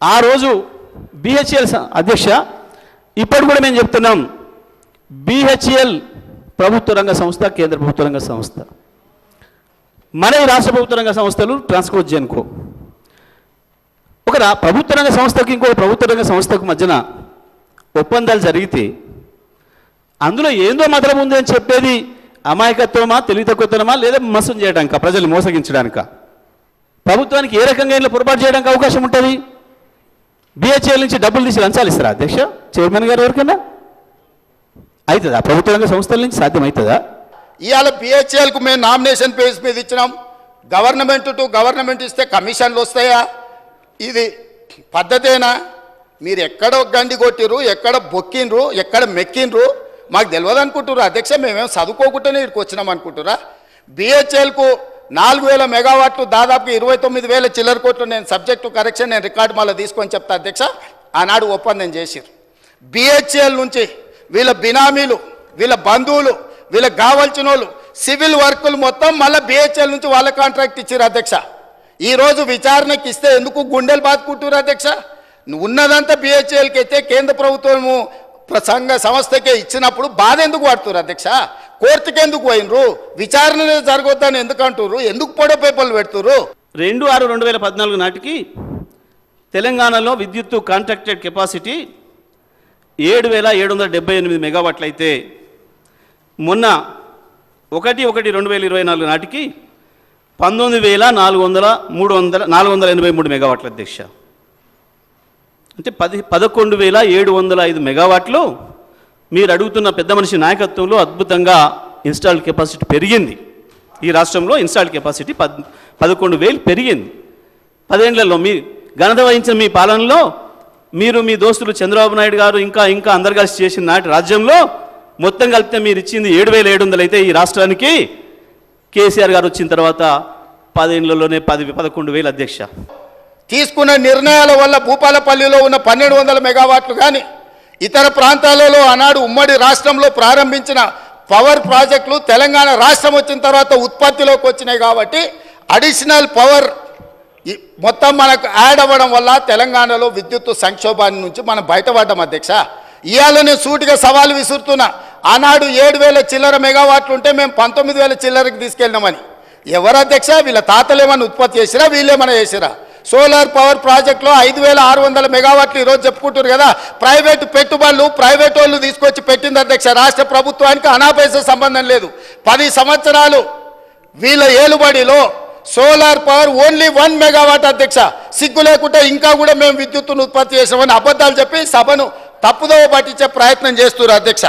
ఆ రోజు బిహెచ్ఎల్ అధ్యక్ష ఇప్పుడు కూడా మేము చెప్తున్నాం, బిహెచ్ఎల్ ప్రభుత్వ రంగ సంస్థ, కేంద్ర ప్రభుత్వ రంగ సంస్థ. మన ఈ రాష్ట్ర ప్రభుత్వ రంగ సంస్థలు ట్రాన్స్కో జెన్కో. ఒక ప్రభుత్వ రంగ సంస్థకి ఇంకో ప్రభుత్వ రంగ సంస్థకు మధ్యన ఒప్పందాలు జరిగితే అందులో ఏందో మతలం ఉంది అని చెప్పేది అమాయకత్వమా, తెలివి తక్కువతనమా, లేదా మోసం చేయడానిక, ప్రజలు మోసగించడానిక? ప్రభుత్వానికి ఏ రకంగా ఇలా పొరపాటు చేయడానికి అవకాశం ఉంటుంది? బిహెచ్ఎల్ నుంచి డబ్బులు తీసి లంచాలు ఇస్తారా అధ్యక్ష, చైర్మన్ గారు? ఎవరికైనా అవుతుందా? ప్రభుత్వ రంగ సంస్థల నుంచి సాధ్యమవుతుందా? ఇవాళ బిహెచ్ఎల్కు మేము నామినేషన్ పేజ్ మీద ఇచ్చినాం. గవర్నమెంట్ టు గవర్నమెంట్ ఇస్తే కమిషన్లు వస్తాయా? ఇది పద్ధతేనా? మీరు ఎక్కడ గండి కొట్టిర్రు, ఎక్కడ బొక్కిండ్రు, ఎక్కడ మెక్కిండ్రు మాకు తెలియదు అనుకుంటుర్రు అధ్యక్ష. మేమేం చదువుకోకుండానే ఇక్కడికి వచ్చినాం అనుకుంటురా? బిహెచ్ఎల్కు 4000 మెగావాట్లు, దాదాపు 29,000 చిల్లర కోట్లు. నేను సబ్జెక్టు కరెక్షన్, నేను రికార్డు మళ్ళీ తీసుకొని చెప్తా అధ్యక్ష. ఆనాడు ఒప్పందం చేసిర్రు. బిహెచ్ఎల్ నుంచి వీళ్ళ బినామీలు, వీళ్ళ బంధువులు, వీళ్ళకి కావాల్సిన వాళ్ళు సివిల్ వర్కులు మొత్తం మళ్ళీ బిహెచ్ఎల్ నుంచి వాళ్ళ కాంట్రాక్ట్ ఇచ్చారు అధ్యక్ష. ఈరోజు విచారణకి ఇస్తే ఎందుకు గుండెలు బాదుకుంటున్నారు అధ్యక్ష? ఉన్నదంతా బిహెచ్ఎల్కి అయితే కేంద్ర ప్రభుత్వము సంస్థకే ఇచ్చినప్పుడు బాధ ఎందుకు పడుతున్నారు అధ్యక్ష? కోర్టుకి ఎందుకు పోయినరు? విచారణ జరగొద్దని ఎందుకు అంటున్నారు? ఎందుకు పొడో పేపర్లు పెడుతున్నారు? 2/6/2014 నాటికి తెలంగాణలో విద్యుత్తు కాంట్రాక్టెడ్ కెపాసిటీ 7,778 మెగావాట్లు అయితే మొన్న 1/1/2024 నాటికి 19,483 మెగావాట్ల అధ్యక్ష. అంటే 11,705 మెగావాట్లు మీరు అడుగుతున్న పెద్ద మనిషి నాయకత్వంలో అద్భుతంగా ఇన్స్టాల్డ్ కెపాసిటీ పెరిగింది. ఈ రాష్ట్రంలో ఇన్స్టాల్డ్ కెపాసిటీ 11,000 పెరిగింది 10 ఏళ్లలో. మీ ఘనత వహించిన మీ పాలనలో మీరు, మీ దోస్తులు చంద్రబాబు నాయుడు గారు ఇంకా అందరు కలిసి చేసిన నాటి రాజ్యంలో మొత్తం కలిపితే మీరు ఇచ్చింది 7,700 అయితే ఈ రాష్ట్రానికి కేసీఆర్ గారు వచ్చిన తర్వాత 10 ఏళ్లలోనే 11,000 అధ్యక్ష. తీసుకున్న నిర్ణయాల వల్ల భూపాలపల్లిలో ఉన్న 1,200 మెగావాట్లు కానీ ఇతర ప్రాంతాలలో ఆనాడు ఉమ్మడి రాష్ట్రంలో ప్రారంభించిన పవర్ ప్రాజెక్టులు తెలంగాణ రాష్ట్రం వచ్చిన తర్వాత ఉత్పత్తిలోకి వచ్చినాయి. కాబట్టి అడిషనల్ పవర్ మొత్తం మనకు యాడ్ అవ్వడం వల్ల తెలంగాణలో విద్యుత్ సంక్షోభాన్ని నుంచి మనం బయటపడ్డాం అధ్యక్ష. ఇవాళ నేను సూటిగా సవాలు విసురుతున్నా. ఆనాడు 7,000 చిల్లర మెగావాట్లు ఉంటే మేము 19,000 చిల్లరకి తీసుకెళ్ళినామని. ఎవరు అధ్యక్ష? వీళ్ళ తాతలు ఏమైనా ఉత్పత్తి చేసిరా, వీళ్ళేమైనా చేసిరా? సోలార్ పవర్ ప్రాజెక్టులో 5,600 మెగావాట్లు ఈరోజు చెప్పుకుంటారు కదా. ప్రైవేటు పెట్టుబడులు, ప్రైవేట్ వాళ్ళు తీసుకొచ్చి పెట్టింది అధ్యక్ష. రాష్ట్ర ప్రభుత్వానికి అనాపైస సంబంధం లేదు. 10 సంవత్సరాలు వీళ్ళ ఏలుబడిలో సోలార్ పవర్ ఓన్లీ 1 మెగావాట్ అధ్యక్ష. సిగ్గు లేకుండా ఇంకా కూడా మేము విద్యుత్తును ఉత్పత్తి చేసామని అబద్ధాలు చెప్పి సభను తప్పుదోవ పట్టించే ప్రయత్నం చేస్తున్నారు అధ్యక్ష.